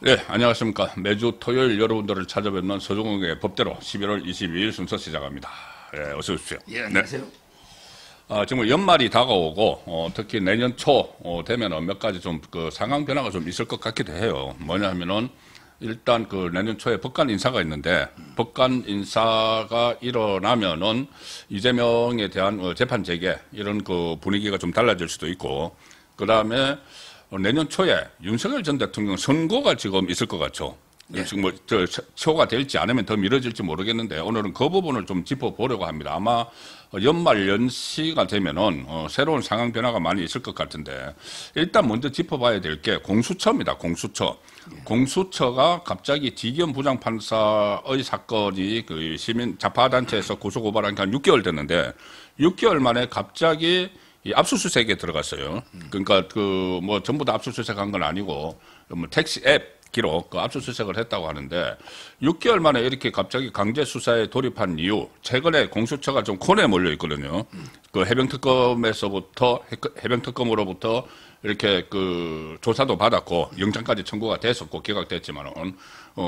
네, 안녕하십니까. 매주 토요일 여러분들을 찾아뵙는 서종욱의 법대로 11월 22일 순서 시작합니다. 네, 어서 오십시오. 예, 안녕하세요. 네. 지금 연말이 다가오고, 특히 내년 초 되면은 몇 가지 좀 그 상황 변화가 좀 있을 것 같기도 해요. 뭐냐 하면은 일단 그 내년 초에 법관 인사가 있는데, 법관 인사가 일어나면은 이재명에 대한 재판 재개, 이런 그 분위기가 좀 달라질 수도 있고, 그 다음에 내년 초에 윤석열 전 대통령 선거가 지금 있을 것 같죠. 네. 지금 초가 될지 아니면 더 미뤄질지 모르겠는데 오늘은 그 부분을 좀 짚어보려고 합니다. 아마 연말 연시가 되면은 새로운 상황 변화가 많이 있을 것 같은데 일단 먼저 짚어봐야 될 게 공수처입니다. 공수처. 공수처가 갑자기 지기현 부장판사의 사건이 그 시민 좌파단체에서 고소고발한 게 한 6개월 됐는데 6개월 만에 갑자기 이 압수수색에 들어갔어요. 그러니까 그 뭐 전부 다 압수수색한 건 아니고 뭐 택시 앱 기록 그 압수수색을 했다고 하는데 6개월 만에 이렇게 갑자기 강제 수사에 돌입한 이유 최근에 공수처가 좀 콘에 몰려 있거든요. 그 해병특검에서부터 해병특검으로부터 이렇게 그 조사도 받았고 영장까지 청구가 됐었고 기각됐지만은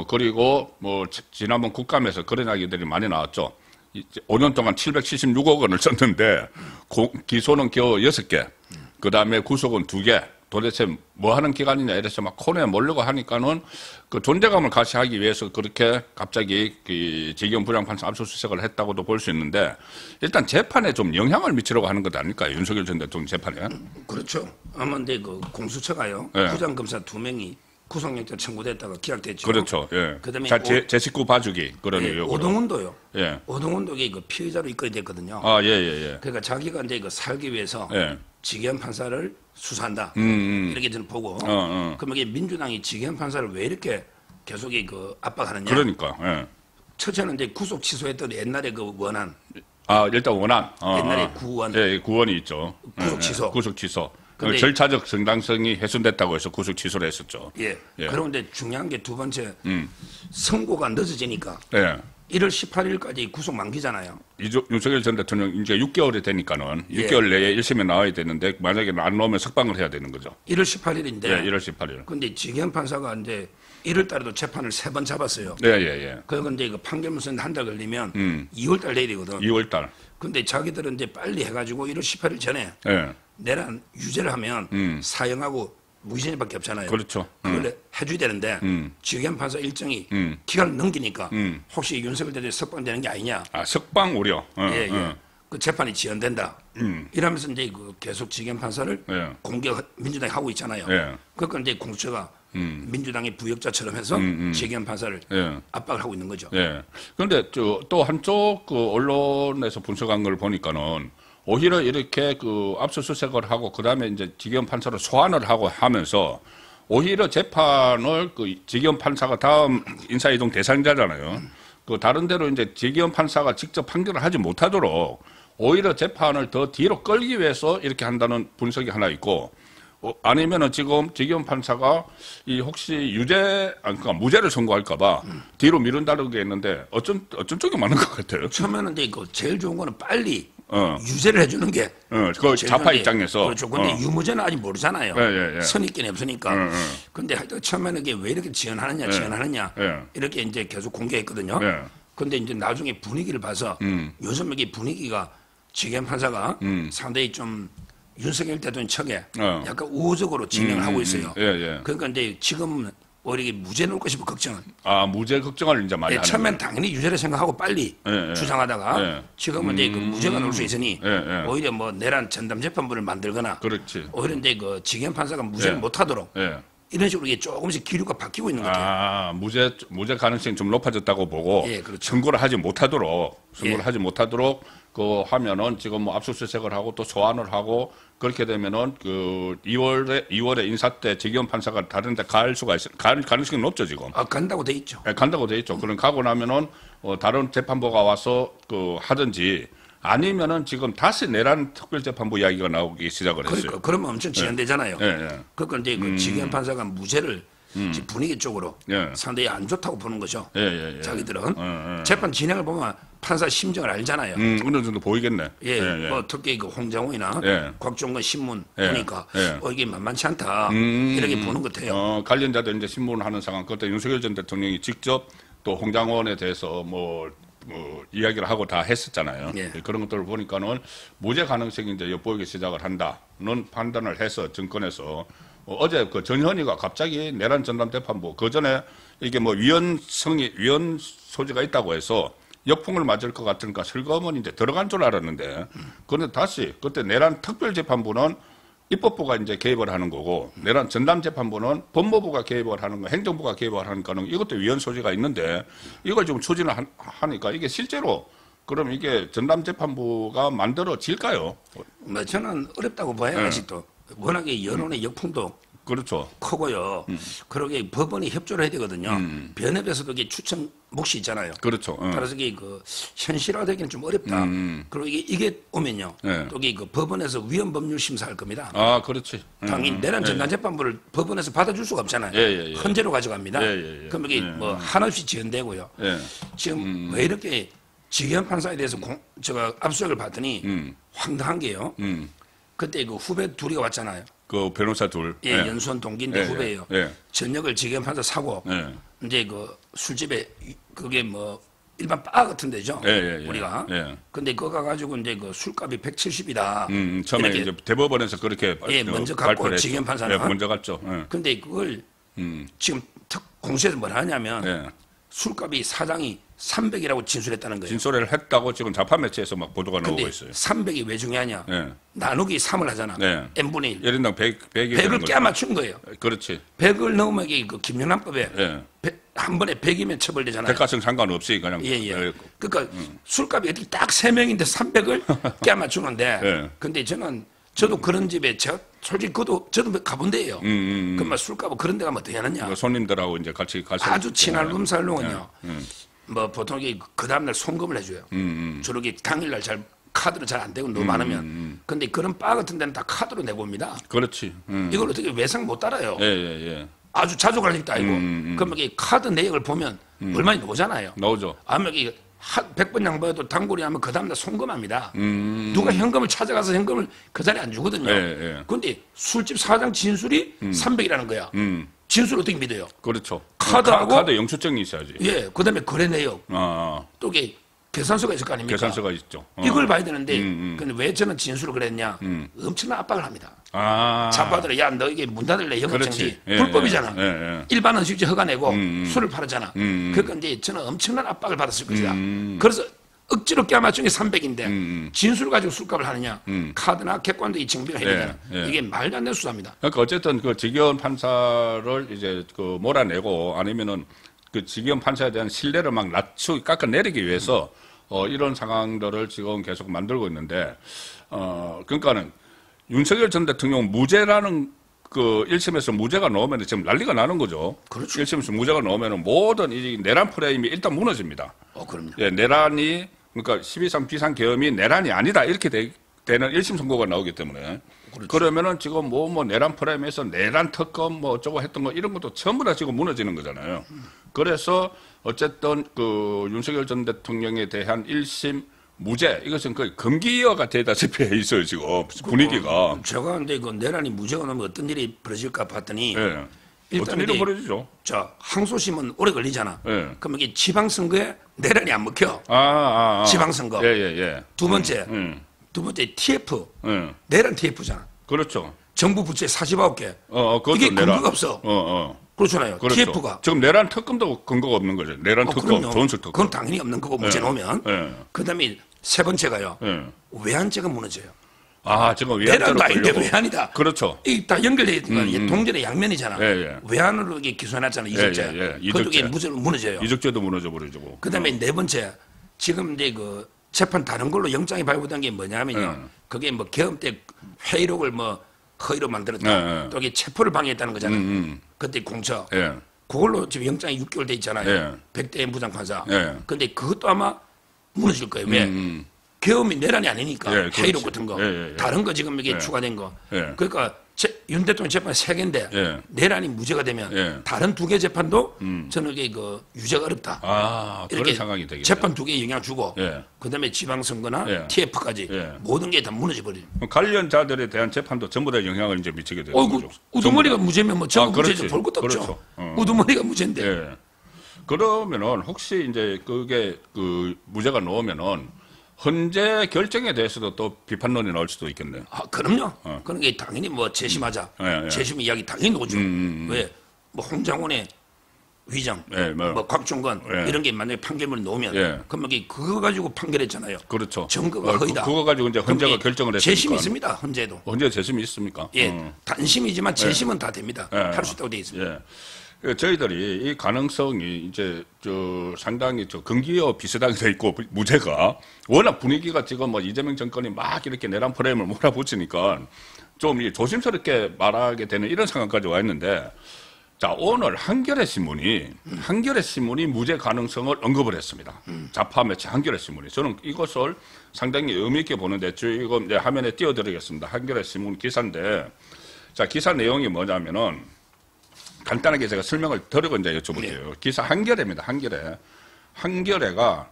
그리고 뭐 지난번 국감에서 그런 이야기들이 많이 나왔죠. 5년 동안 776억 원을 썼는데 기소는 겨우 6개, 그 다음에 구속은 2개. 도대체 뭐 하는 기관이냐 이래서 막 콘에 몰려고 하니까는 그 존재감을 가시하기 위해서 그렇게 갑자기 그 지기현 부장판사 압수수색을 했다고도 볼 수 있는데 일단 재판에 좀 영향을 미치려고 하는 것 아닐까요? 윤석열 전 대통령 재판에. 그렇죠. 아마 근데 그 공수처가요. 네. 부장검사 2명이 구속영장 청구됐다가 기각됐죠. 그렇죠. 예. 그다음에 제 식구 봐주기 그런 예, 의혹으로. 오동훈도요. 예. 오동훈도 그 피의자로 입건이 됐거든요. 아, 예, 예, 예. 그러니까 자기가 이제 그 살기 위해서 예. 지기현 판사를 수사한다. 이렇게 저는 보고. 그럼 이게 민주당이 지기현 판사를 왜 이렇게 계속 그 압박하느냐? 그러니까. 예. 첫째는 이제 구속 취소했던 옛날에 그 원안. 아, 일단 원안. 옛날에 구원. 예, 구원이 있죠. 구속 취소. 예, 구속 취소. 근데 절차적 정당성이 훼손됐다고 해서 구속 취소를 했었죠. 예. 예. 그런데 중요한 게 두 번째 선고가 늦어지니까 예. 1월 18일까지 구속 만기잖아요. 윤석열 전 대통령 이제 6개월이 되니까는 예. 6개월 내에 1심에 나와야 되는데 만약에 안 나오면 석방을 해야 되는 거죠. 1월 18일인데. 예, 1월 18일. 근데 지기현 판사가 이제 1월 달에도 재판을 3번 잡았어요. 예, 예, 예. 그리고 이제 그 판결문 쓰는데 한 달 걸리면 2월 달 내야 되거든. 2월 달. 근데 자기들은 이제 빨리 해가지고 1월 18일 전에 예. 내란 유죄를 하면 사형하고 무기징역밖에 없잖아요. 그렇죠. 그걸 해줘야 되는데 지기현 판사 일정이 기간을 넘기니까 혹시 윤석열 대통령이 석방되는 게 아니냐. 아, 석방 우려. 예, 예. 그 재판이 지연된다. 이러면서 이제 그 계속 지기현 판사를 예. 공격 민주당이 하고 있잖아요. 예. 그러니까 이제 공수처가 민주당의 부역자처럼 해서 지기현 판사를 예. 압박을 하고 있는 거죠. 예. 그런데 또 한쪽 그 언론에서 분석한 걸 보니까는 오히려 이렇게 그 압수수색을 하고 그다음에 이제 지기현 판사를 소환을 하고 하면서 오히려 재판을 그 지기현 판사가 다음 인사이동 대상자잖아요. 그 다른 데로 이제 지기현 판사가 직접 판결을 하지 못하도록 오히려 재판을 더 뒤로 끌기 위해서 이렇게 한다는 분석이 하나 있고 아니면은 지금 지기현 판사가 이 혹시 그러니까 무죄를 선고할까봐 뒤로 미룬다는 게 있는데 어쩐 쪽이 맞는 것 같아요. 처음에는 이제 그 제일 좋은 거는 빨리 유죄를 해주는 게 그 제일 좌파 좋은 게 입장에서. 그렇죠. 근데 유무죄는 아직 모르잖아요. 예, 예, 예. 선입견이 없으니까. 근데 하여튼 처음에는 이게 왜 이렇게 지연하느냐 예. 이렇게 이제 계속 공개했거든요. 예. 근데 이제 나중에 분위기를 봐서 요즘 이게 분위기가 지기현 판사가 상당히 좀 윤석열 대통령 척에 약간 우호적으로 진행을 하고 있어요. 예, 예. 그러니까 이제 지금 오히려 이게 무죄 놓을 것이 걱정은. 아, 무죄 걱정을 이제 많이 예, 하는 처음엔 당연히 유죄를 생각하고 빨리 예, 예. 주장하다가 예. 지금은 이제 그 무죄가 나올 수 있으니 예, 예. 오히려 뭐 내란 전담 재판부를 만들거나 그렇지. 오히려 이제 그 지기현 판사가 무죄를 예. 못하도록 예. 이런 식으로 이게 조금씩 기류가 바뀌고 있는 것 같아요. 아, 무죄 가능성이 좀 높아졌다고 보고 예, 그렇죠. 선고를 하지 못하도록 예. 그 하면은 지금 뭐 압수수색을 하고 또 소환을 하고 그렇게 되면은 그 2월에 인사 때 지기현 판사가 다른 데 갈 가능성이 높죠, 지금. 아, 간다고 돼 있죠. 예, 간다고 돼 있죠. 그럼 가고 나면은 다른 재판부가 와서 그 하든지 아니면은 지금 다시 내란 특별재판부 이야기가 나오기 시작을 했어요. 그러니까 그러면 엄청 지연되잖아요. 예, 예. 그러니까 이제 그 지기현 판사가 무죄를 지금 분위기 쪽으로 예. 상당히 안 좋다고 보는 거죠. 예, 예, 예. 자기들은 재판 진행을 보면 판사 심정을 알잖아요. 어느 정도 보이겠네. 예, 뭐 특히 그 홍장호이나 곽종건 신문 보니까 이게 만만치 않다 이렇게 보는 것 같아요. 관련자들 이제 신문을 하는 상황, 그때 윤석열 전 대통령이 직접 또 홍장원에 대해서 뭐 이야기를 하고 다 했었잖아요. 그런 것들을 보니까는 무죄 가능성이 이제 엿보이기 시작을 한다는 판단을 해서 정권에서 어제 그 전현희가 갑자기 내란 전담 재판부 그 전에 이게 뭐 위헌 소지가 있다고 해서 역풍을 맞을 것 같으니까 슬그머니 이제 들어간 줄 알았는데 그런데 다시 그때 내란 특별 재판부는 입법부가 이제 개입을 하는 거고 내란 전담 재판부는 법무부가 개입을 하는 거, 행정부가 개입을 하니까는 이것도 위헌 소지가 있는데 이걸 좀 추진을 하니까 이게 실제로 그럼 이게 전담 재판부가 만들어질까요? 뭐 저는 어렵다고 봐요. 아직도 워낙에 여론의 역풍도 그렇죠. 크고요. 그러게 법원이 협조를 해야 되거든요. 변협에서도 이게 추천 몫이 있잖아요. 그렇죠. 따라서 이게 그 현실화되기는 좀 어렵다. 그리고 이게 오면요. 또 이게 그 법원에서 위헌 법률 심사할 겁니다. 아, 그렇지. 당연히 내란 전담 재판부를 법원에서 받아줄 수가 없잖아요. 헌재로 가져갑니다. 그럼 이게 뭐 한없이 지연되고요. 지금 왜 이렇게 지기현 판사에 대해서 제가 압수수색을 봤더니 황당한 게요. 그때 그 후배 둘이 왔잖아요. 그 변호사 둘. 연수원 동기인데 후배예요. 저녁을 지기현 판사 사고 이제 그 술집에 그게 뭐 일반 바 같은 데죠. 우리가. 근데 그거 가가지고 이제 그 술값이 170이다. 처음에 이제 대법원에서 그렇게 먼저 갔고 지기현 판사는. 먼저 갔죠. 근데 그걸 지금 공수에서 뭘 하냐면 술값이 사장이 300이라고 진술했다는 거예요. 진술을 했다고 지금 자판 매체에서 막 보도가 나오고 있어요. 300이 왜 중요하냐? 나누기 3을 하잖아. n분의 1. 1인당 100이 100을 깨맞춘 거예요. 그렇지. 100을 넣으면 이게 그 김영란법에 한 번에 100이면 처벌되잖아요. 대가성 상관없이 그냥. 그러니까 술값이 어떻게 딱 3명인데 300을 깨맞추는데 근데 저도 그런 집에 제가 솔직히 저도 가본 데예요. 그럼 술값은 그런 데 가면 어떻게 하느냐? 손님들하고 이제 같이 가서 아주 친한 룸살롱은요. 뭐 보통 그 다음날 송금을 해줘요. 저렇게 당일날 카드로 잘 안 되고 너무 많으면. 근데 그런 바 같은 데는 다 카드로 내봅니다. 그렇지. 이걸 어떻게 외상 못 따라요. 아주 자주 갈 일도 아니고. 그럼 이게 카드 내역을 보면 얼마나 나오잖아요. 나오죠. 아마 이게 100번 양보해도 단골이 하면 그 다음날 송금합니다. 누가 현금을 찾아가서 현금을 그 자리에 안 주거든요. 그런데 술집 사장 진술이 300이라는 거야. 진술 어떻게 믿어요? 그렇죠. 카드하고 카드 영수증이 있어야지. 그다음에 거래 내역. 또 이게 계산서가 있을 거 아닙니까? 계산서가 있죠. 이걸 봐야 되는데 근데 왜 저는 진술을 그랬냐? 엄청난 압박을 합니다. 잡아들어. 야, 너 이게 문 닫을래? 영업정지. 불법이잖아. 일반 음식점 허가 내고 술을 팔았잖아. 그러니까 이제 저는 엄청난 압박을 받았을 것이다. 그래서 억지로 깨맞춘 게 300인데 진술을 가지고 술값을 하느냐? 카드나 객관도 이 증빙을 해야 되잖아. 이게 말도 안 되는 수사입니다. 그러니까 어쨌든 그 지기현 판사를 이제 그 몰아내고 아니면은 그 지기현 판사에 대한 신뢰를 막 깎아내리기 위해서 이런 상황들을 지금 계속 만들고 있는데 그러니까는 윤석열 전 대통령 무죄라는 그 1심에서 무죄가 나오면 지금 난리가 나는 거죠. 그렇죠. 1심에서 무죄가 나오면 모든 이 내란 프레임이 일단 무너집니다. 그럼요. 내란이 그러니까 12.3 비상계엄이 내란이 아니다 이렇게 되는 1심 선고가 나오기 때문에 그러면은 지금 뭐 내란 프레임에서 내란 특검 뭐 어쩌고 했던 거 이런 것도 전부 다 지금 무너지는 거잖아요. 그래서 어쨌든 그 윤석열 전 대통령에 대한 1심 무죄 이것은 거의 금기어가 되다시피 해 있어요 지금 분위기가. 제가 근데 그 내란이 무죄가 나면 어떤 일이 벌어질까 봤더니 어떤 일이 벌어지죠. 자 항소심은 오래 걸리잖아. 그럼 이게 지방선거에 내란이 안 먹혀. 지방선거. 두 번째 TF. 내란 TF잖아. 그렇죠. 정부 부채 49개. 이게 근거가 없어. 그렇잖아요. 그렇죠. TF가. 지금 내란 특검도 근거가 없는 거죠. 내란 특검, 전술 특검. 그건 당연히 없는 거고 문제 놓으면. 그다음에 세 번째가요. 외환죄가 무너져요. 지금 내란도 아닌데 외환이다. 그렇죠. 이 다 연결되어 있는 동전의 양면이잖아. 외환으로 이게 기소해놨잖아. 이적죄. 그것도 이게 무너져요. 이적죄도 무너져 버리고. 그다음에 네 번째 지금 이제 그 재판 다른 걸로 영장이 발부된 게 뭐냐면요. 그게 뭐 계엄 때 회의록을 뭐 허위로 만들었다. 또 이게 체포를 방해했다는 거잖아. 그때 공처. 그걸로 지금 영장이 6개월 돼 있잖아요. 백대현 부장판사. 근데 그것도 아마 무너질 거예요. 왜? 계엄이 내란이 아니니까 회의록 같은 거. 다른 거 지금 이게 추가된 거. 그러니까 윤 대통령 재판 3개인데 예. 내란이 무죄가 되면 예. 다른 2개 재판도 저는 이게 유죄가 어렵다. 아, 이렇게 그런 상황이 되겠네요. 재판 2개에 영향 주고 예. 그다음에 지방선거나 예. TF까지 예. 모든 게 다 무너져 버려요. 관련자들에 대한 재판도 전부 다 영향을 이제 미치게 되는 거죠. 우두머리가 무죄면 뭐 전부 그렇지. 무죄죠. 볼 것도 그렇죠. 없죠. 우두머리가 무죄인데. 예. 그러면은 혹시 이제 그게 무죄가 나오면은 헌재 결정에 대해서도 또 비판론이 나올 수도 있겠네요. 아, 그럼요. 그런 게 당연히 뭐 재심하자. 재심 이야기 당연히 나오죠. 왜? 뭐 홍장원의 위장, 뭐 곽종건 이런 게 만약에 판결문이 나오면 그러면 그거 가지고 판결했잖아요. 그렇죠. 증거가 허위다. 그거 가지고 이제 헌재가 결정을 했으니까. 재심이 있습니다. 헌재도. 헌재 재심이 있습니까? 예, 단심이지만 재심은 다 됩니다. 할 수 있다고 되어 있습니다. 저희들이 이 가능성이 이제 상당히 근기와 비슷하게 돼 있고 무죄가 워낙 분위기가 지금 뭐 이재명 정권이 막 이렇게 내란 프레임을 몰아붙이니까 좀 조심스럽게 말하게 되는 이런 상황까지 와 있는데 자 오늘 한겨레 신문이 무죄 가능성을 언급을 했습니다. 좌파 매체 한겨레 신문이 저는 이것을 상당히 의미 있게 보는데 이거 이제 화면에 띄워드리겠습니다. 한겨레 신문 기사인데 자 기사 내용이 뭐냐면은 간단하게 제가 설명을 드리고 이제 여쭤볼게요. 기사 한겨레입니다. 한겨레가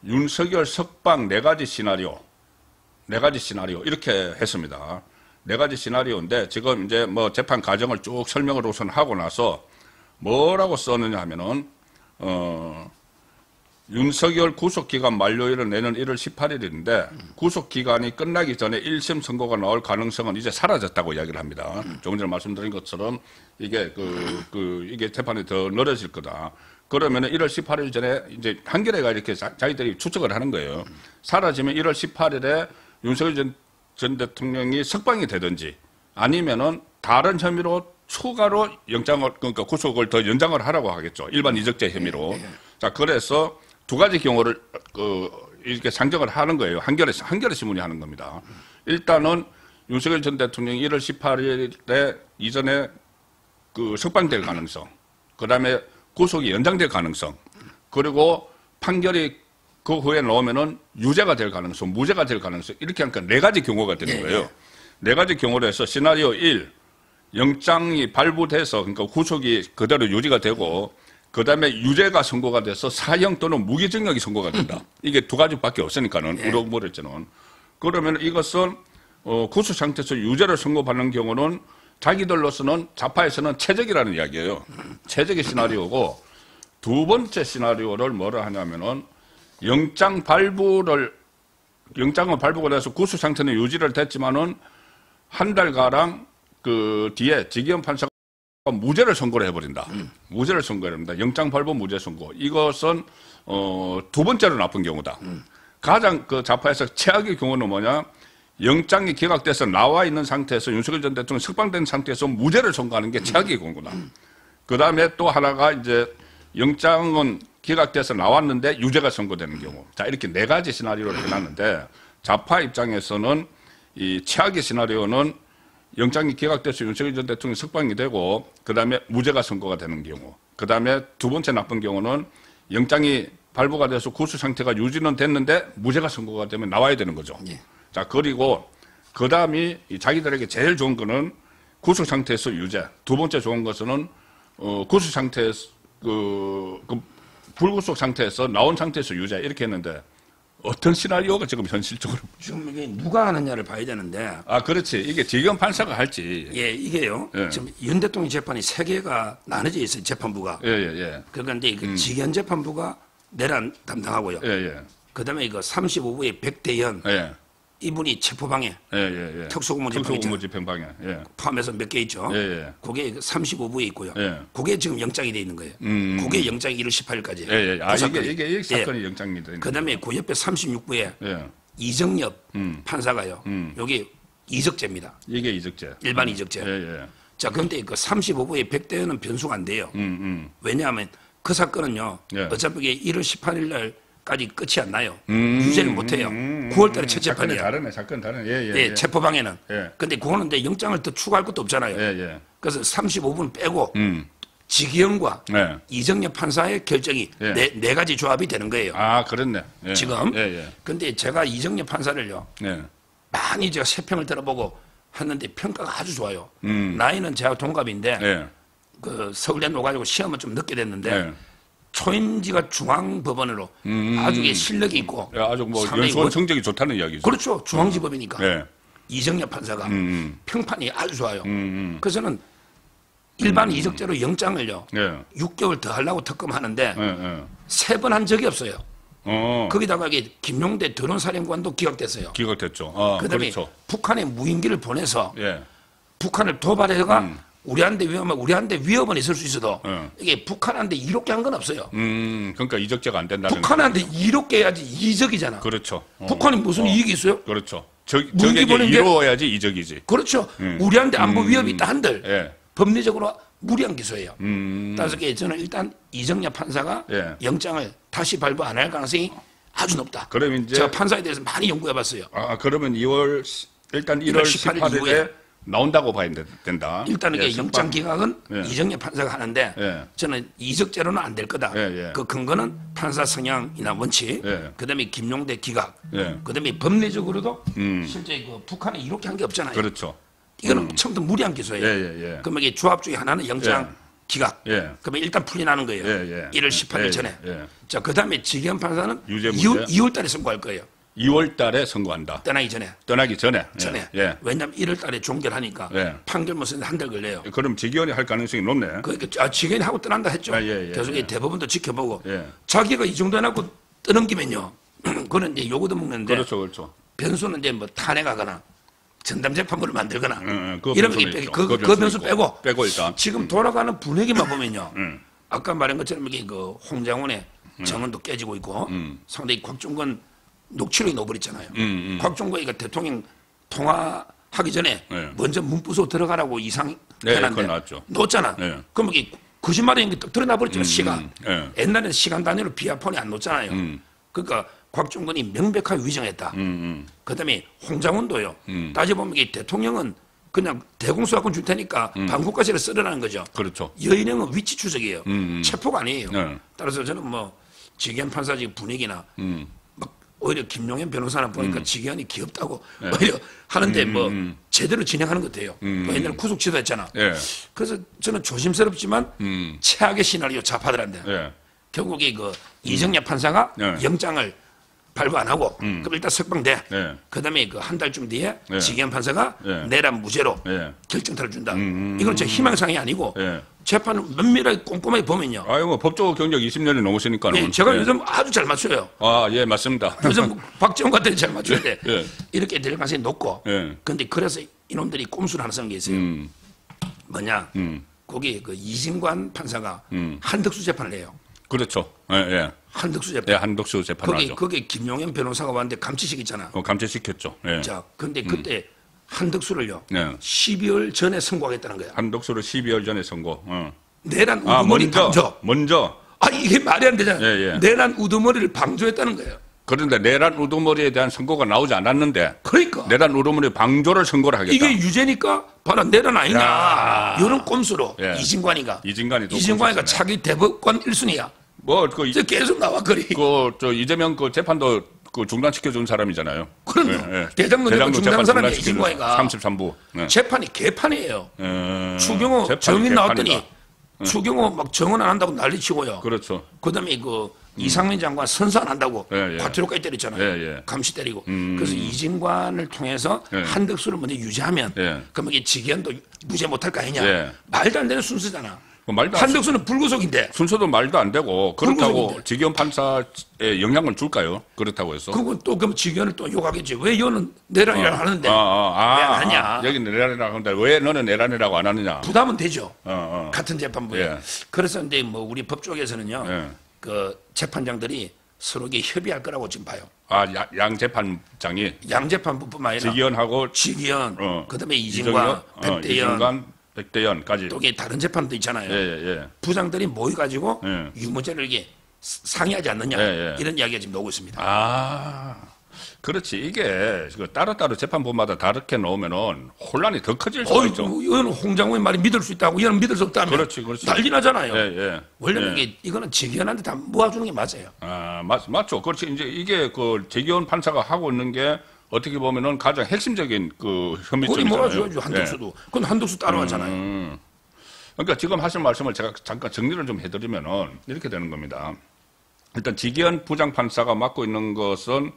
윤석열 석방 4가지 시나리오 이렇게 했습니다. 4가지 시나리오인데 지금 이제 뭐 재판 과정을 쭉 설명을 우선 하고 나서 뭐라고 썼느냐 하면은 윤석열 구속기간 만료일을 내년 1월 18일인데 구속기간이 끝나기 전에 1심 선고가 나올 가능성은 이제 사라졌다고 이야기를 합니다. 조금 전에 말씀드린 것처럼 이게 이게 재판이 더 늘어질 거다. 그러면은 1월 18일 전에 이제 한겨레가 이렇게 자기들이 추측을 하는 거예요. 사라지면 1월 18일에 윤석열 전 대통령이 석방이 되든지 아니면은 다른 혐의로 추가로 그러니까 구속을 더 연장을 하라고 하겠죠. 일반 이적죄 혐의로. 자, 그래서 2가지 경우를 이렇게 상정을 하는 거예요. 한겨레 신문이 하는 겁니다. 일단은 윤석열 전 대통령이 1월 18일에 이전에 석방될 가능성, 그다음에 구속이 연장될 가능성, 그리고 판결이 그 후에 나오면은 유죄가 될 가능성, 무죄가 될 가능성 이렇게 하니까 4가지 경우가 되는 거예요. 4가지 경우로 해서 시나리오 1, 영장이 발부돼서 그러니까 구속이 그대로 유지가 되고 그 다음에 유죄가 선고가 돼서 사형 또는 무기징역이 선고가 된다. 이게 2가지밖에 없으니까는 우려물했지는 그러면 이것은 구속 상태에서 유죄를 선고받는 경우는 자기들로서는 좌파에서는 최적이라는 이야기예요. 최적의 시나리오고 2번째 시나리오를 뭐라 하냐면은 영장은 발부가 돼서 구속 상태는 유지를 됐지만은 한 달가량 뒤에 지기현 판사가 무죄를 선고를 해버린다. 무죄를 선고합니다. 영장 발부 무죄 선고. 이것은 2번째로 나쁜 경우다. 가장 좌파에서 최악의 경우는 뭐냐? 영장이 기각돼서 나와 있는 상태에서 윤석열 전 대통령 석방된 상태에서 무죄를 선고하는 게 최악의 경우다. 그 다음에 또 하나가 이제 영장은 기각돼서 나왔는데 유죄가 선고되는 경우. 자, 이렇게 4가지 시나리오를 해놨는데 좌파 입장에서는 이 최악의 시나리오는 영장이 기각돼서 윤석열 전 대통령이 석방이 되고 그 다음에 무죄가 선고가 되는 경우. 그 다음에 2번째 나쁜 경우는 영장이 발부가 돼서 구속 상태가 유지는 됐는데 무죄가 선고가 되면 나와야 되는 거죠. 자, 그리고 그 다음이 자기들에게 제일 좋은 거는 구속 상태에서 유죄. 2번째 좋은 것은 구속 상태에서 불구속 상태에서 나온 상태에서 유죄 이렇게 했는데 어떤 시나리오가 지금 현실적으로 지금 이게 누가 하느냐를 봐야 되는데 그렇지 이게 지기현 판사가 할지 이게요 지금 윤 대통령 재판이 3개가 나눠져 있어요. 재판부가 그런데 지기현 재판부가 내란 담당하고요. 그다음에 이거 35부의 백대현 이분이 체포방해 특수고문 집행방해 포함해서 몇 개 있죠. 그게 35부에 있고요. 그게 지금 영장이 돼 있는 거예요. 그게 영장이 1월 18일까지. 이게 사건이 영장이 돼 있는 그다음에 그 옆에 36부에 이정엽 판사가요. 여기 이적죄입니다. 이게 이적죄. 일반 이적죄. 자, 그런데 그 35부의 백대현은 변수가 안 돼요. 왜냐하면 그 사건은요. 어차피 이게 1월 18일 날까지 끝이 안 나요. 유죄를 못 해요. 9월 달에 첫 재판이야. 사건 다르네. 체포방해는. 근데 그거는 근데 영장을 더 추가할 것도 없잖아요. 그래서 35분 빼고 지기현과 이정엽 판사의 결정이 네 가지 조합이 되는 거예요. 그렇네. 지금. 근데 제가 이정엽 판사를요. 많이 제가 세평을 들어보고 했는데 평가가 아주 좋아요. 나이는 제가 동갑인데 예. 그 서울대 놓아가지고 시험은 좀 늦게 됐는데 예. 초임지가 중앙법원으로 아주 실력이 있고 아주 뭐 연수원 성적이 좋다는 이야기죠. 그렇죠. 중앙지법이니까. 예. 이정엽 판사가 평판이 아주 좋아요. 그래서는 일반 이적죄로 영장을요. 예. 6개월 더 하려고 특검하는데 예. 3번 한 적이 없어요. 어. 거기다가 이게 김용대 드론사령관도 기각됐어요. 기각됐죠. 그다음에 그렇죠. 북한에 무인기를 보내서 예. 북한을 도발해가 우리한테 위협은 있을 수 있어도 이게 북한한테 이롭게 한 건 없어요. 그러니까 이적죄가 안 된다는. 북한한테 이롭게 해야지 이적이잖아. 그렇죠. 북한이 무슨 이익이 있어요? 그렇죠. 적에게 이루어야지 이적이지. 그렇죠. 우리한테 안보 위협이 있다 한들 예. 법리적으로 무리한 기소예요. 따라서 저는 일단 이정엽 판사가 예. 영장을 다시 발부 안 할 가능성이 아주 높다. 그럼 이제 제가 판사에 대해서 많이 연구해봤어요. 그러면 일단 1월 18일에 나온다고 봐야 된다. 일단 이게 예, 영장 기각은 예. 이정엽 판사가 하는데 예. 저는 이적죄로는 안 될 거다. 예. 그 근거는 판사 성향이나 원칙, 예. 그다음에 김용대 기각, 예. 그다음에 법리적으로도 실제 그 북한에 이렇게 한 게 없잖아요. 그렇죠. 이거는 처음부터 무리한 기소예요. 예. 그러면 이게 조합 중에 하나는 영장 기각. 예. 그러면 일단 풀려나는 거예요. 1월 18일 전에. 자, 그다음에 지기현 판사는 유죄 무죄? 2월 달에 선고할 거예요. 2월 달에 선고한다. 떠나기 전에. 떠나기 전에. 예. 왜냐하면 1월 달에 종결하니까 예. 판결 못 쓰는데 한 달 걸려요. 그럼 지기현이 할 가능성이 높네. 그러니까 지기현이 하고 떠난다 했죠. 계속 대법원도 지켜보고 자기가 이 정도 해놓고 떠넘기면요. 그거는 이제 요구도 먹는데. 그렇죠. 변수는 이제 뭐 탄핵하거나 전담재판부를 만들거나 이러면 그 변수 빼고 일단 지금 돌아가는 분위기만 보면요. 아까 말한 것처럼 이게 그 홍장훈의 정언도 깨지고 있고 상당히 곽종건 녹취록이 넣어버렸잖아요. 곽종건이가 대통령 통화하기 전에 먼저 문부소 들어가라고 이상해놨는데 놓잖아. 그럼 이게 거짓말인 게 드러나 버렸죠. 시간. 옛날에는 시간 단위로 비아폰이 안 놓잖아요. 그러니까 곽종건이 명백하게 위정했다. 그다음에 홍장훈도요. 따져보면 이게 대통령은 그냥 대공수사권 줄 테니까 방국가시를 쓰려는 거죠. 그렇죠. 여인행은 위치 추적이에요. 체포가 아니에요. 따라서 저는 뭐 지기현 판사직 분위기나 막 오히려 김용현 변호사는 보니까 지기현이 귀엽다고 오히려 하는데 뭐 제대로 진행하는 것 같아요. 뭐 옛날에 구속 취소했잖아. 그래서 저는 조심스럽지만 최악의 시나리오 좌파들한테 결국에 그 이정엽 판사가 영장을 발부 안 하고 그럼 일단 석방돼. 그다음에 그 한 달쯤 뒤에 지기현 판사가 내란 무죄로 결정타를 준다. 이건 제 희망사항이 아니고 재판을 면밀하게 꼼꼼하게 보면요. 뭐 법조 경력 20년이 넘으시니까는. 제가 요즘 아주 잘 맞춰요. 맞습니다. 요즘 박지원 같은 잘 맞추는데 이렇게 될 가능성이 높고. 근데 그래서 이놈들이 꼼수를 하나 쓴 게 있어요. 뭐냐? 거기 그 이진관 판사가 한덕수 재판을 해요. 그렇죠. 한덕수 재판. 한덕수 재판을 하죠. 거기 김용현 변호사가 왔는데 감치식 있잖아. 감치시켰죠. 자, 근데 그때 한덕수를요. 12월 전에 선고하겠다는 거야. 한덕수를 12월 전에 선고. 내란 우두머리 방조. 먼저. 이게 말이 안 되잖아. 내란 우두머리를 방조했다는 거예요. 그런데 내란 우두머리에 대한 선고가 나오지 않았는데. 그러니까. 내란 우두머리 방조를 선고를 하겠다. 이게 유죄니까 바로 내란 아니냐. 이런 꼼수로 이진관이가 자기 대법관 1순위야. 계속 나와 거리. 이재명 이재명 중단시켜 준 사람이잖아요. 그럼요. 대장로 중단한 사람이 이진관이가 33부. 재판이 개판이에요. 추경호 정인 나왔더니 추경호 막 정언 안 한다고 난리치고요. 그렇죠. 그다음에 이상민 장관 선서 안 한다고 과태료까지 때렸잖아요. 감시 때리고. 그래서 이진관을 통해서 한덕수를 먼저 유죄하면 그러면 이게 지기현도 무죄 못할 거 아니냐. 말도 안 되는 순서잖아. 한덕수는 불구속인데. 순서도 말도 안 되고 그렇다고 지기현 판사에 영향을 줄까요? 그렇다고 해서. 그럼 지기현을 또 욕하겠지. 왜 너는 내란이라고 하는데 왜 안 하냐. 여기는 내란이라고 하는데 왜 너는 내란이라고 안 하느냐. 부담은 되죠. 같은 재판부에. 그래서 이제 뭐 우리 법 쪽에서는요. 그 재판장들이 서로 협의할 거라고 지금 봐요. 양 재판장이. 양 재판부뿐만 아니라 지기현, 그다음에 이진관, 백대연까지. 또 다른 재판도 있잖아요. 부장들이 모여가지고 유무죄를 이게 상의하지 않느냐 이런 이야기가 지금 나오고 있습니다. 그렇지. 이게 따로따로 재판부마다 다르게 놓으면은 혼란이 더 커질 수가 있죠. 이거는 홍장훈의 말이 믿을 수 있다고 이거는 믿을 수 없다면 그렇지. 난리 나잖아요. 원래는 이거는 지기현한테 다 모아주는 게 맞아요. 맞죠. 그렇지. 이제 이게 지기현 판사가 하고 있는 게 어떻게 보면은 가장 핵심적인 그 혐의점이잖아요. 거기 몰아줘야죠. 한덕수도. 그건 한덕수 따라하잖아요. 그러니까 지금 하신 말씀을 제가 잠깐 정리를 좀 해드리면은 이렇게 되는 겁니다. 일단 지기현 부장판사가 맡고 있는 것은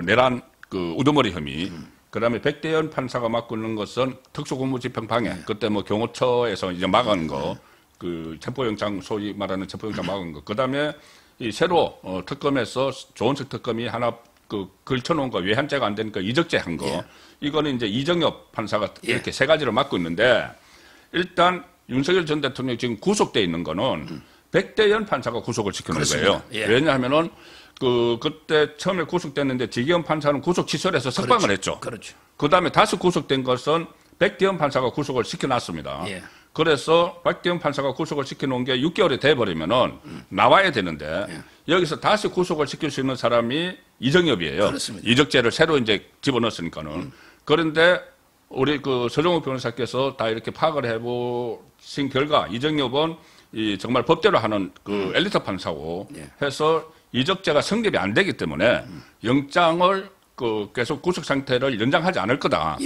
내란 그 우두머리 혐의. 그다음에 백대현 판사가 맡고 있는 것은 특수공무집행방해. 그때 뭐 경호처에서 이제 막은 거, 그 체포영장 소위 말하는 체포영장 막은 거. 그다음에 이 새로 특검에서 조은석 특검이 하나 그 걸쳐놓은 거 외환죄가 안 되니까 이적죄 한 거. 이거는 이제 이정엽 판사가 이렇게 세 가지를 맡고 있는데 일단 윤석열 전 대통령이 지금 구속돼 있는 거는 백대현 판사가 구속을 시켜놓은 거예요. 왜냐하면은 그때 처음에 구속됐는데 지기현 판사는 구속 취소를 해서 석방을 했죠. 그렇죠. 그 다음에 다시 구속된 것은 백대현 판사가 구속을 시켜놨습니다. 그래서 백대현 판사가 구속을 시켜놓은 게 6개월이 돼버리면은 나와야 되는데 여기서 다시 구속을 시킬 수 있는 사람이 이정엽이에요. 그렇습니다. 이적죄를 새로 이제 집어넣었으니까는. 그런데 우리 그 서정욱 변호사께서 다 이렇게 파악을 해보신 결과 이정엽은 이 정말 법대로 하는 그 엘리트 판사고 해서 이적죄가 성립이 안 되기 때문에 영장을 그 계속 구속 상태를 연장하지 않을 거다.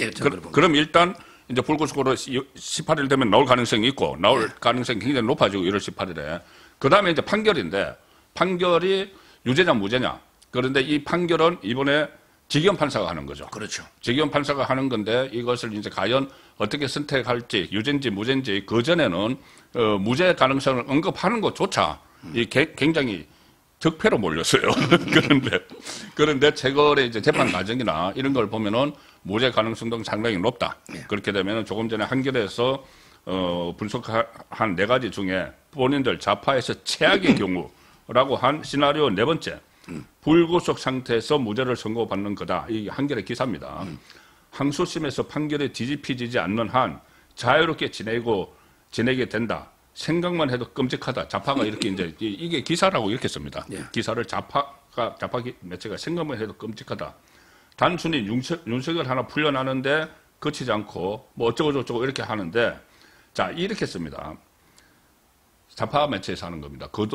그럼 일단 이제 불구속으로 18일 되면 나올 가능성이 있고 나올 가능성이 굉장히 높아지고 1월 18일에 그 다음에 이제 판결인데 판결이 유죄냐 무죄냐. 그런데 이 판결은 이번에 지기현 판사가 하는 거죠. 그렇죠. 지기현 판사가 하는 건데 이것을 이제 과연 어떻게 선택할지 유죄인지 무죄인지 그 전에는 무죄 가능성을 언급하는 것조차 굉장히 적폐로 몰렸어요. 그런데 최근에 이제 재판 과정이나 이런 걸 보면은 무죄 가능성도 상당히 높다. 그렇게 되면은 조금 전에 한겨레에서 분석한 4가지 중에 본인들 좌파에서 최악의 경우라고 한 시나리오 4번째. 불구속 상태에서 무죄를 선고받는 거다. 이 한겨레 기사입니다. 항소심에서 판결에 뒤집히지 않는 한 자유롭게 지내게 된다. 생각만 해도 끔찍하다. 좌파가 이렇게 이제 이게 기사라고 이렇게 씁니다. 기사를 좌파 매체가 생각만 해도 끔찍하다. 단순히 윤석열 하나 풀려나는데 그치지 않고 뭐 어쩌고 이렇게 하는데 자 이렇게 씁니다. 좌파 매체에서 하는 겁니다. 그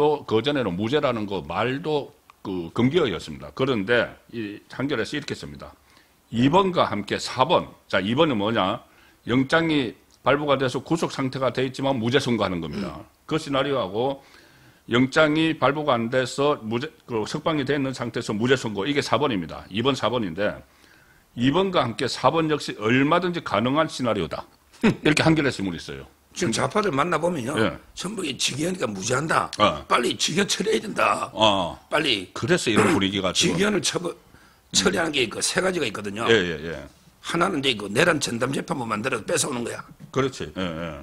전에는 무죄라는 거 말도 그 금기어였습니다. 그런데 이 한겨레에서 이렇게 씁니다. 2번과 함께 4번. 자 2번은 뭐냐? 영장이 발부가 돼서 구속 상태가 돼 있지만 무죄 선고하는 겁니다. 그 시나리오하고 영장이 발부가 안 돼서 석방이 돼 있는 상태에서 무죄 선고 이게 4번입니다. 2번 4번인데 2번과 함께 4번 역시 얼마든지 가능한 시나리오다. 이렇게 한겨레 신문이 있어요. 지금 좌파들 만나보면요. 전부 지기현이니까 무죄한다. 빨리 지기현 처리해야 된다. 빨리. 그래서 이런 분위기가 지기현을 처리하는 게 그 3가지가 있거든요. 하나는 이제 그 내란 전담 재판부 만들어서 뺏어오는 거야. 그렇지.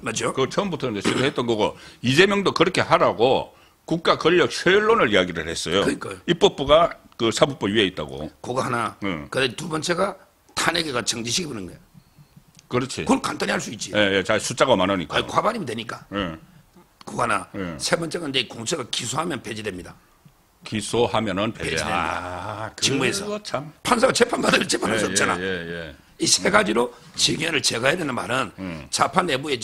맞죠? 그 처음부터 이제 시도했던 거고 이재명도 그렇게 하라고 국가 권력 서열론을 이야기를 했어요. 그러니까요. 입법부가 그 사법부 위에 있다고. 그거 하나. 그다음에 2번째가 탄핵에가 정지시키는 거야. 그렇지. 그걸 간단히 할 수 있지. 자 숫자가 많으니까. 아니, 과반이면 되니까. 그거 하나. 3번째가 이제 공수처가 기소하면 폐지됩니다. 기소하면은 폐지됩니다. 직무에서. 참. 판사가 재판받으면 재판할 수 없잖아. 이 3가지로 지기현을 제거해야 되는 말은 좌파 내부에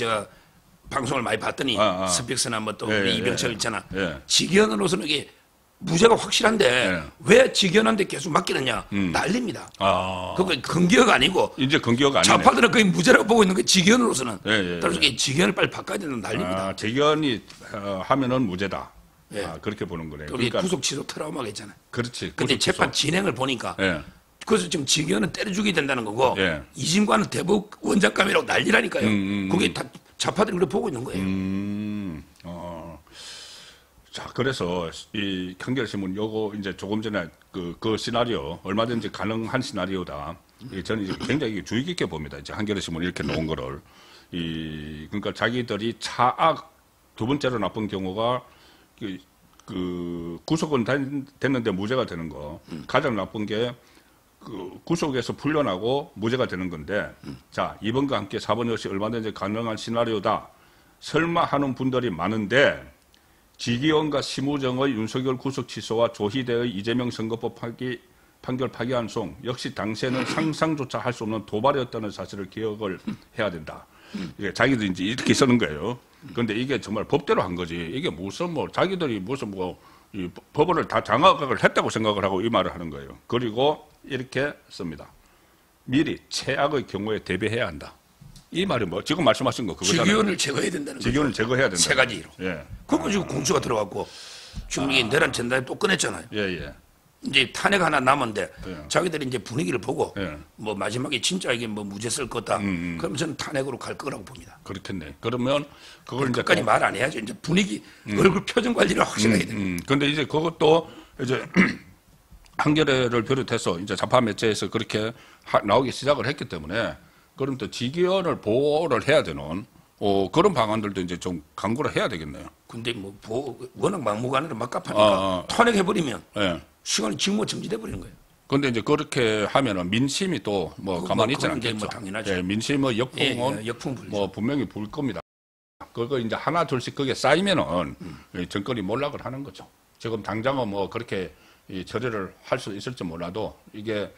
방송을 많이 봤더니 스픽스나 뭐 또 이병철 있잖아. 지기현으로서는 이게 무죄가 확실한데 왜 지기현한테 계속 맡기느냐 난립니다. 그거 근거가 아니고 이제 근거가 아니네. 좌파들은 거의 무죄라고 보고 있는 게 지기현으로서는. 따라서 지기현을 빨리 바꿔야 되는 난립니다. 지기현이 하면은 무죄다. 그렇게 보는 거네요. 우리 그러니까 구속 취소 트라우마가 있잖아요. 그렇지. 근데 재판 진행을 보니까 그래서 지금 지기현은 때려 죽여야 된다는 거고 이진관은 대북 원작감이라고 난리라니까요. 그게 다 좌파들이 그렇게 보고 있는 거예요. 자, 그래서 이 한겨레신문 요거 이제 조금 전에 그 시나리오 얼마든지 가능한 시나리오다. 저는 이제 굉장히 주의 깊게 봅니다. 이제 한겨레신문 이렇게 놓은 거를 그러니까 자기들이 차악 2번째로 나쁜 경우가 구속은 됐는데 무죄가 되는 거. 가장 나쁜 게 구속에서 풀려나고 무죄가 되는 건데 자 2번과 함께 4번 역시 얼마든지 가능한 시나리오다. 설마 하는 분들이 많은데 지기현과 심우정의 윤석열 구속 취소와 조희대의 이재명 선거법 판결 파기환송 역시 당시에는 상상조차 할 수 없는 도발이었다는 사실을 기억을 해야 된다. 이게 자기들이 이제 이렇게 쓰는 거예요. 그런데 이게 정말 법대로 한 거지. 이게 무슨 자기들이 무슨 이 법원을 다 장악을 했다고 생각을 하고 이 말을 하는 거예요. 그리고 이렇게 씁니다. 미리 최악의 경우에 대비해야 한다. 이 말이 뭐 지금 말씀하신 거 그거잖아요. 직위원을 제거해야 된다는 거죠. 직위원을 제거해야 된다. 세 가지로. 예. 그거 가지고 공수가 들어갔고 지금 이게 내란 전단에 또 꺼냈잖아요. 예. 이제 탄핵 하나 남은데 예. 자기들이 이제 분위기를 보고 예. 뭐 마지막에 진짜 이게 뭐 무죄 쓸 거다. 그러면 저는 탄핵으로 갈 거라고 봅니다. 그렇겠네. 그러면 그걸 이제 끝까지 말 안 해야죠. 이제 분위기 얼굴 표정 관리를 확실하게 됩니다. 근데 이제 그것도 이제 한겨레를 비롯해서 이제 좌파 매체에서 그렇게 나오기 시작을 했기 때문에 그럼 또 직위원을 보호를 해야 되는 그런 방안들도 이제 좀 강구를 해야 되겠네요. 근데 뭐 워낙 막무가내로 막갑하니까 탄핵해버리면 예. 시간이 직무 정지돼 버리는 거예요. 근데 이제 그렇게 하면은 민심이 또 뭐 가만히 있지 않겠죠. 뭐 당연하죠. 예, 민심의 역풍은 역풍 불죠. 뭐 분명히 불 겁니다. 그거 이제 하나 둘씩 그게 쌓이면은 정권이 몰락을 하는 거죠. 지금 당장은 뭐 그렇게 처리를 할 수 있을지 몰라도 이게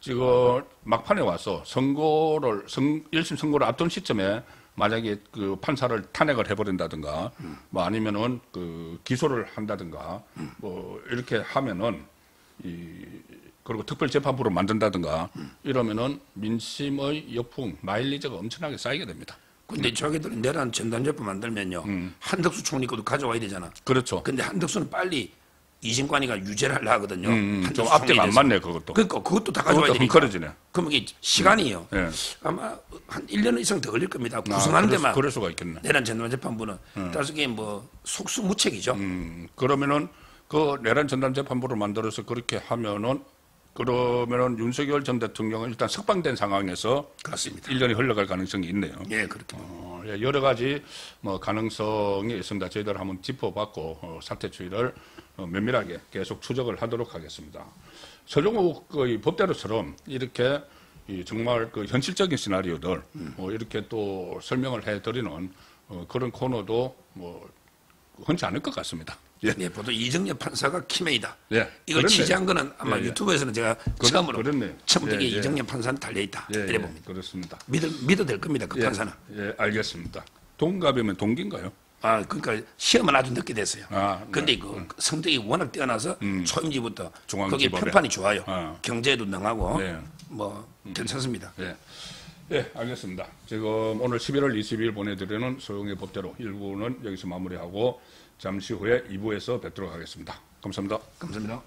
지금 막판에 와서 1심 선고를 앞둔 시점에 만약에 그 판사를 탄핵을 해버린다든가 뭐 아니면은 그 기소를 한다든가 뭐 이렇게 하면은 그리고 특별재판부를 만든다든가 이러면은 민심의 역풍 마일리지가 엄청나게 쌓이게 됩니다. 근데 자기들은 내란 전단제법 만들면요 한덕수 총리 것도 가져와야 되잖아. 그렇죠. 근데 한덕수는 빨리 이진관이가 유죄를 하려 하거든요. 좀 앞뒤가 안 맞네 그것도. 그러니까 그것도 다 가져와야 되니까. 헝클어지네. 그럼 이게 시간이요. 예. 아마 한 1년 이상 더 걸릴 겁니다. 구성하는 데만. 그럴 수가 있겠네. 내란 전담재판부는 따라서 뭐 속수무책이죠. 그러면은 그 내란 전담재판부를 만들어서 그렇게 하면은 그러면은 윤석열 전 대통령은 일단 석방된 상황에서 그렇습니다. 1년이 흘러갈 가능성이 있네요. 예, 그렇게. 예, 여러 가지 뭐 가능성이 있습니다. 저희들 한번 짚어봤고 사태 추이를 면밀하게 계속 추적을 하도록 하겠습니다. 서종욱의 법대로처럼 이렇게 정말 그 현실적인 시나리오들 이렇게 또 설명을 해드리는 그런 코너도 뭐 흔치 않을 것 같습니다. 예. 네, 보통 이정렬 판사가 키메이다. 예, 이걸 그렇네. 취재한 거는 아마 유튜브에서는 제가 처음으로 처음부터 예, 이정렬 판사는 달려있다. 이래 봅니다. 그렇습니다. 믿어 될 겁니다. 그 판사는. 예, 알겠습니다. 동갑이면 동기인가요? 그러니까 시험은 아주 늦게 됐어요. 근데 네. 그 성적이 워낙 뛰어나서 초임지부터 거기 중앙지법에. 평판이 좋아요. 경제에도 능하고 네. 뭐 괜찮습니다. 예, 알겠습니다. 지금 오늘 11월 20일 보내드리는 소영의 법대로 1부는 여기서 마무리하고 잠시 후에 2부에서 뵙도록 하겠습니다. 감사합니다. 감사합니다.